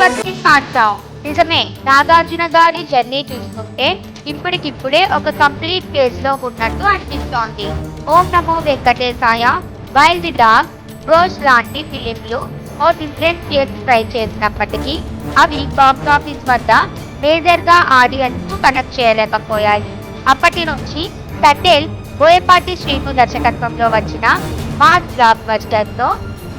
Interesting మార్చావు. నిజమే, నాగార్జున గారి journey చూస్తుంటే ఇప్పటికిప్పుడే ఒక కంప్లీట్ ఫేజ్ లో ఉన్నట్టు అనిపిస్తోంది. ఓం నమో వెంకటేశాయ, వైల్డ్ డాగ్, బ్రోస్ లాంటి ఫిలింలు ఓ డిఫరెంట్ షేప్స్ ట్రై చేసినప్పటికీ అవి బాక్స్ ఆఫీస్ వద్ద మేజర్ గా ఆడియన్స్ కు కనెక్ట్ చేయలేకపోయాయి. అప్పటి నుంచి పటేల్ బోయపాటి శ్రీను దర్శకత్వంలో వచ్చిన మాస్ బ్లాక్ బస్టర్ తో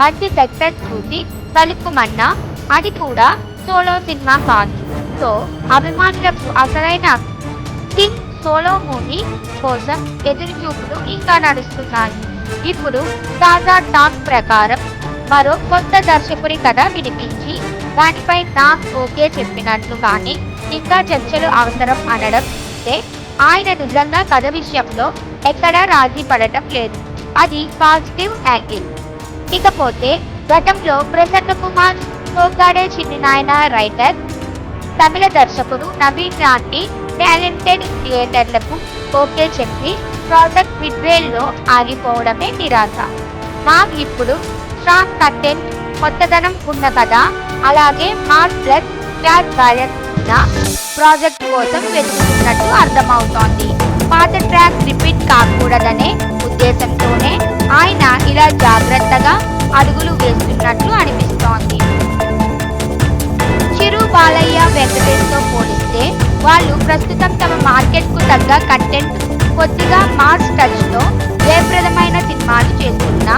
మంచి సక్సెస్ చూసి తలుపుమన్నా అది కూడా సోలో సినిమా కాదు. సో అభిమానులకు అసలైన కింగ్ సోలో మూవీ కోసం ఎదురు చూపులు ఇంకా నడుస్తున్నాయి. ఇప్పుడు తాజా టాక్ ప్రకారం మరో కొత్త దర్శకుడి కథ వినిపించి దానిపై నాకు ఓకే చెప్పినట్లు కానీ ఇంకా చర్చలు అవసరం అనడం అంటే ఆయన నిజంగా కథ విషయంలో ఎక్కడా రాజీ పడటం లేదు. అది పాజిటివ్ యాంగిల్. ఇకపోతే గతంలో ప్రసన్న కుమార్, సోగ్గాడే చిన్ని నాయన రైటర్, తమిళ దర్శకుడు నవీన్ లాంటి టాలెంటెడ్ క్రియేటర్లకు ఓకే చెప్పి ప్రాజెక్ట్ మిడ్వేల్లో ఆగిపోవడమే నిరాశ. నాకు ఇప్పుడు స్ట్రాంగ్ కంటెంట్, కొత్తదనం ఉన్న కథ, అలాగే మాస్ ప్లస్ క్లాస్ బ్యాలెన్స్ ఉన్న ప్రాజెక్ట్ కోసం వెతుకుతున్నట్టు అర్థమవుతోంది. పాత ట్రాక్ రిపీట్ కాకూడదనే ఉద్దేశంతోనే ఆయన ఇలా జాగ్రత్తగా అడుగులు వేస్తున్నట్లు అనిపిస్తోంది. చిరు, బాలయ్య, వెంకటేష్తో పోలిస్తే వాళ్ళు ప్రస్తుతం తమ మార్కెట్ కు తగ్గ కంటెంట్, కొద్దిగా మాస్ టచ్ లో జయప్రదమైన సినిమాలు చేస్తున్నా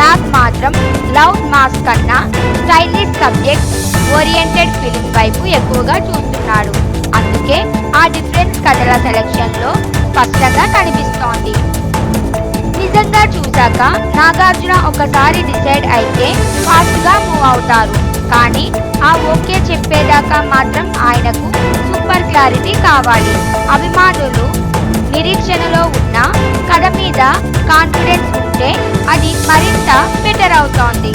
నాకు మాత్రం లవ్ మాస్ కన్నా స్టైలిష్ సబ్జెక్ట్ ఓరియంటెడ్ ఫిలిం వైపు ఎక్కువగా చూస్తున్నాడు. అందుకే ఆ డిఫరెన్స్ కథల సెలెక్షన్ లో స్పష్టంగా కనిపిస్తోంది. నిజంగా చూశాక నాగార్జున ఒకసారి డిసైడ్ అయితే ఫాస్ట్ గా మూవ్ అవుతారు. కానీ ఆ ఓకే చెప్పేదాకా మాత్రం ఆయనకు సూపర్ క్లారిటీ కావాలి. అభిమానులు నిరీక్షణలో ఉన్న కథ మీద కాన్ఫిడెన్స్ ఉంటే అది మరింత బెటర్ అవుతోంది.